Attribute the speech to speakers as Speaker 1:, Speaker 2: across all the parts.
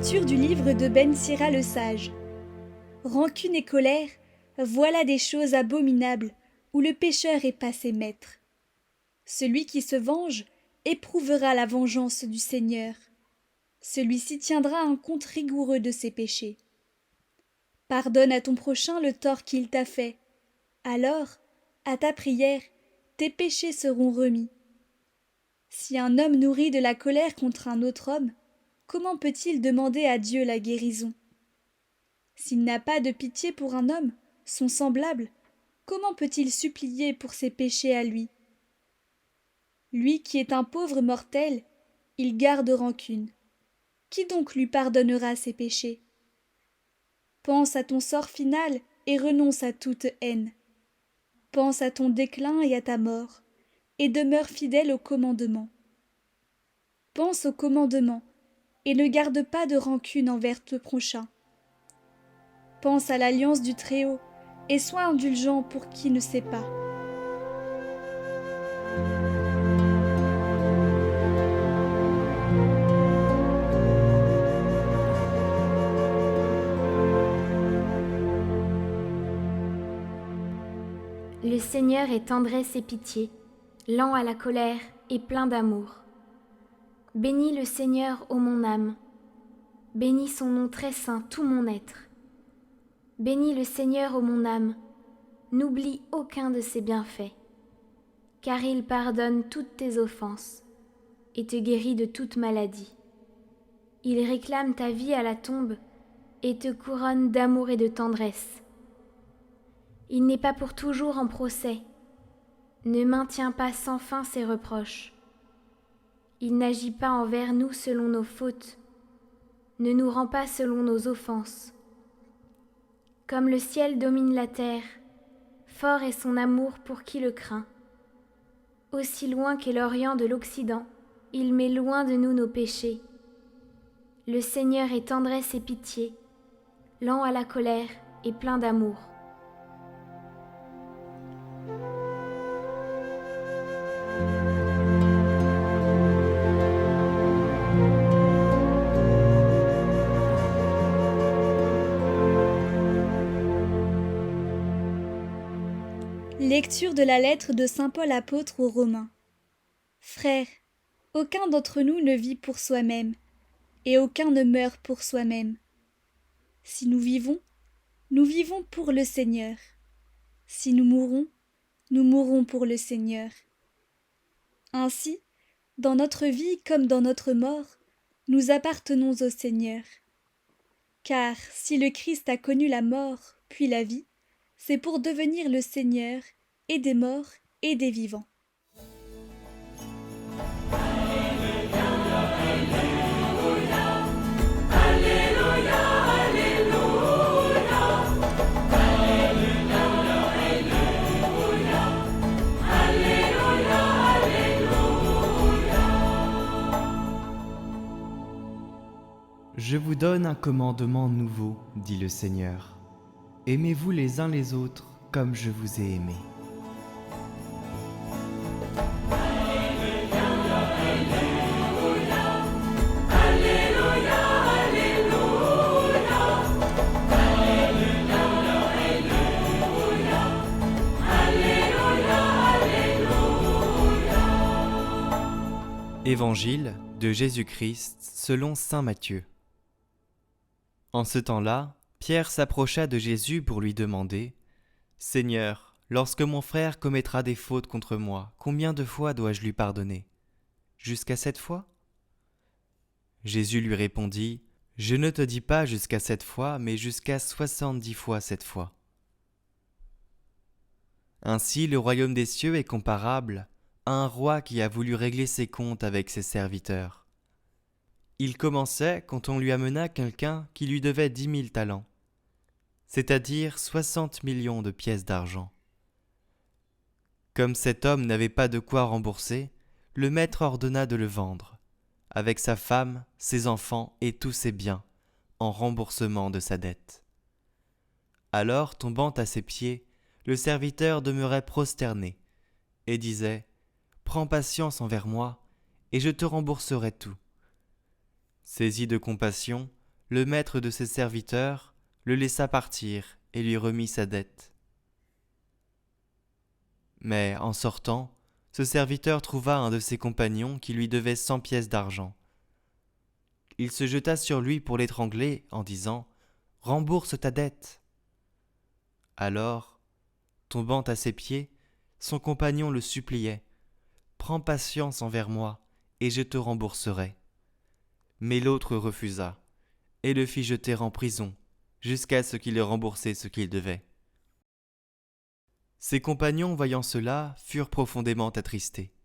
Speaker 1: Lecture du livre de Ben Sira le sage. Rancune et colère, voilà des choses abominables où le pécheur est passé maître. Celui qui se venge éprouvera la vengeance du Seigneur. Celui-ci tiendra un compte rigoureux de ses péchés. Pardonne à ton prochain le tort qu'il t'a fait. Alors, à ta prière, tes péchés seront remis. Si un homme nourrit de la colère contre un autre homme, comment peut-il demander à Dieu la guérison? S'il n'a pas de pitié pour un homme, son semblable, comment peut-il supplier pour ses péchés à lui? Lui qui est un pauvre mortel, il garde rancune. Qui donc lui pardonnera ses péchés? Pense à ton sort final et renonce à toute haine. Pense à ton déclin et à ta mort, et demeure fidèle au commandement. Pense au commandement, et ne garde pas de rancune envers ton prochain. Pense à l'alliance du Très-Haut, et sois indulgent pour qui ne sait pas.
Speaker 2: Le Seigneur est tendresse et pitié, lent à la colère et plein d'amour. Bénis le Seigneur, ô mon âme. Bénis son nom très saint, tout mon être. Bénis le Seigneur, ô mon âme. N'oublie aucun de ses bienfaits, car il pardonne toutes tes offenses et te guérit de toute maladie. Il réclame ta vie à la tombe et te couronne d'amour et de tendresse. Il n'est pas pour toujours en procès, ne maintient pas sans fin ses reproches. Il n'agit pas envers nous selon nos fautes, ne nous rend pas selon nos offenses. Comme le ciel domine la terre, fort est son amour pour qui le craint. Aussi loin qu'est l'Orient de l'Occident, il met loin de nous nos péchés. Le Seigneur est tendresse et pitié, lent à la colère et plein d'amour.
Speaker 1: Lecture de la lettre de saint Paul apôtre aux Romains. Frères, aucun d'entre nous ne vit pour soi-même, et aucun ne meurt pour soi-même. Si nous vivons pour le Seigneur. Si nous mourrons pour le Seigneur. Ainsi, dans notre vie comme dans notre mort, nous appartenons au Seigneur. Car si le Christ a connu la mort, puis la vie, c'est pour devenir le Seigneur et des morts et des vivants.
Speaker 3: Je vous donne un commandement nouveau, dit le Seigneur. Aimez-vous les uns les autres comme je vous ai aimés. Évangile de Jésus-Christ selon saint Matthieu. En ce temps-là, Pierre s'approcha de Jésus pour lui demander « Seigneur, lorsque mon frère commettra des fautes contre moi, combien de fois dois-je lui pardonner? Jusqu'à 7 fois ?» Jésus lui répondit « Je ne te dis pas jusqu'à 7 fois, mais jusqu'à 70 fois 7 fois. » Ainsi le royaume des cieux est comparable à un roi qui a voulu régler ses comptes avec ses serviteurs. Il commençait quand on lui amena quelqu'un qui lui devait 10 000 talents, c'est-à-dire 60 millions de pièces d'argent. Comme cet homme n'avait pas de quoi rembourser, le maître ordonna de le vendre, avec sa femme, ses enfants et tous ses biens, en remboursement de sa dette. Alors, tombant à ses pieds, le serviteur demeurait prosterné et disait « Prends patience envers moi, et je te rembourserai tout. » Saisi de compassion, le maître de ses serviteurs le laissa partir et lui remit sa dette. Mais en sortant, ce serviteur trouva un de ses compagnons qui lui devait 100 pièces d'argent. Il se jeta sur lui pour l'étrangler en disant « Rembourse ta dette !» Alors, tombant à ses pieds, son compagnon le suppliait « Prends patience envers moi, et je te rembourserai. » Mais l'autre refusa, et le fit jeter en prison, jusqu'à ce qu'il ait remboursé ce qu'il devait. Ses compagnons, voyant cela, furent profondément attristés,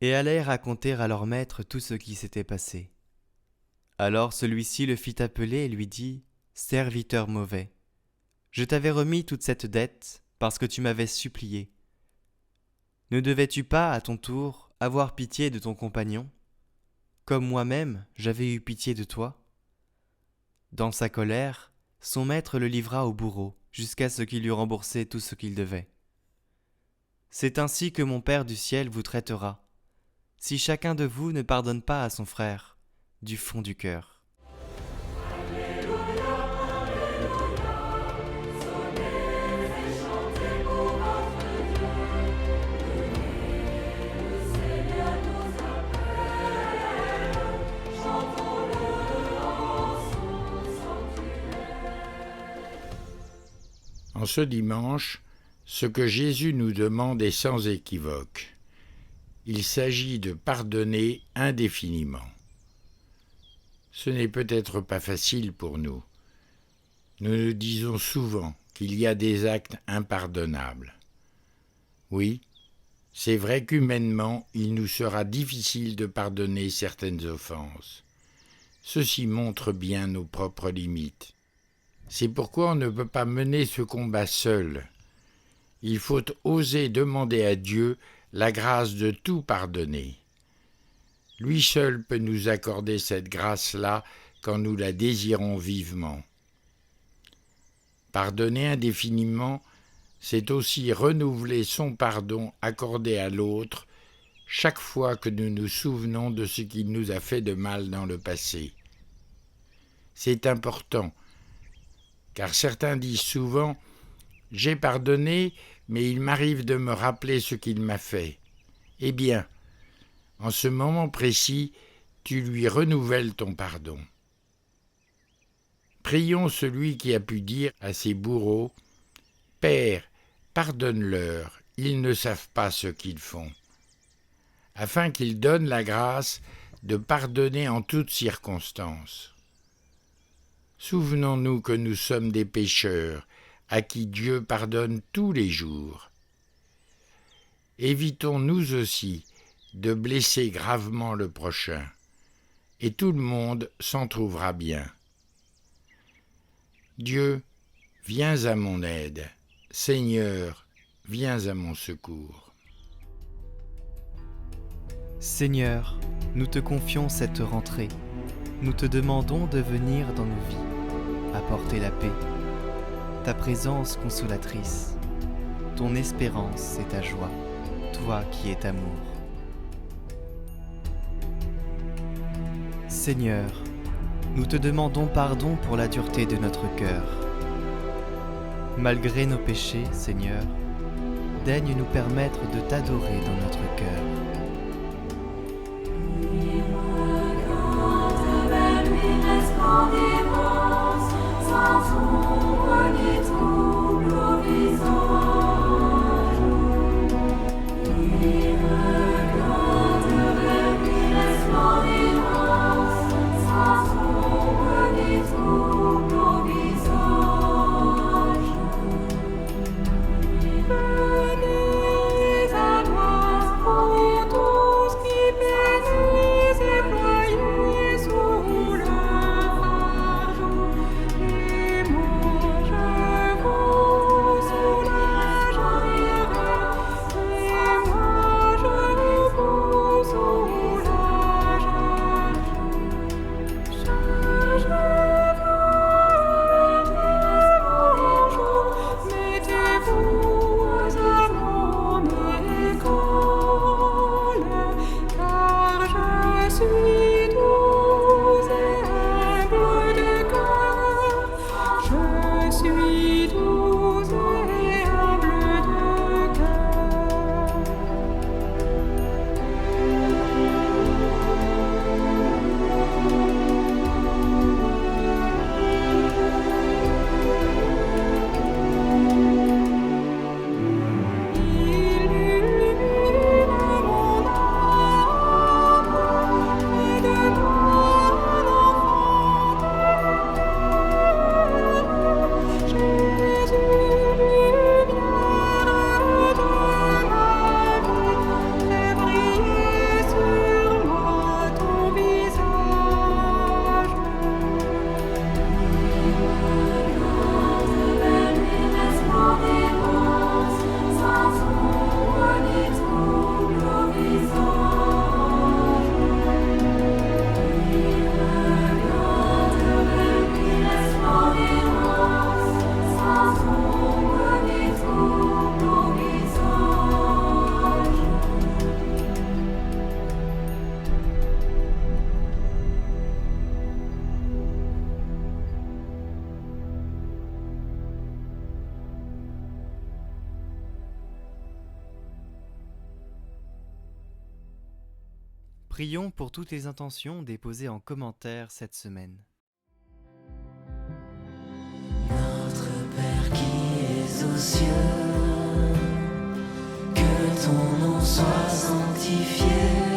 Speaker 3: et allèrent raconter à leur maître tout ce qui s'était passé. Alors celui-ci le fit appeler et lui dit « Serviteur mauvais, je t'avais remis toute cette dette parce que tu m'avais supplié. Ne devais-tu pas, à ton tour, avoir pitié de ton compagnon, comme moi-même j'avais eu pitié de toi ?» Dans sa colère, son maître le livra au bourreau jusqu'à ce qu'il eût remboursé tout ce qu'il devait. C'est ainsi que mon Père du ciel vous traitera, si chacun de vous ne pardonne pas à son frère du fond du cœur.
Speaker 4: En ce dimanche, ce que Jésus nous demande est sans équivoque. Il s'agit de pardonner indéfiniment. Ce n'est peut-être pas facile pour nous. Nous nous disons souvent qu'il y a des actes impardonnables. Oui, c'est vrai qu'humainement, il nous sera difficile de pardonner certaines offenses. Ceci montre bien nos propres limites. C'est pourquoi on ne peut pas mener ce combat seul. Il faut oser demander à Dieu la grâce de tout pardonner. Lui seul peut nous accorder cette grâce-là quand nous la désirons vivement. Pardonner indéfiniment, c'est aussi renouveler son pardon accordé à l'autre chaque fois que nous nous souvenons de ce qu'il nous a fait de mal dans le passé. C'est important, car certains disent souvent « J'ai pardonné, mais il m'arrive de me rappeler ce qu'il m'a fait. » Eh bien, en ce moment précis, tu lui renouvelles ton pardon. Prions celui qui a pu dire à ses bourreaux « Père, pardonne-leur, ils ne savent pas ce qu'ils font. » afin qu'il donne la grâce de pardonner en toutes circonstances. Souvenons-nous que nous sommes des pécheurs, à qui Dieu pardonne tous les jours. Évitons nous aussi de blesser gravement le prochain, et tout le monde s'en trouvera bien. Dieu, viens à mon aide. Seigneur, viens à mon secours.
Speaker 3: Seigneur, nous te confions cette rentrée. Nous te demandons de venir dans nos vies, apporter la paix, ta présence consolatrice, ton espérance et ta joie, toi qui es amour. Seigneur, nous te demandons pardon pour la dureté de notre cœur. Malgré nos péchés, Seigneur, daigne nous permettre de t'adorer dans notre cœur. Prions pour toutes les intentions déposées en commentaire cette semaine.
Speaker 5: Notre Père qui es aux cieux, que ton nom soit sanctifié.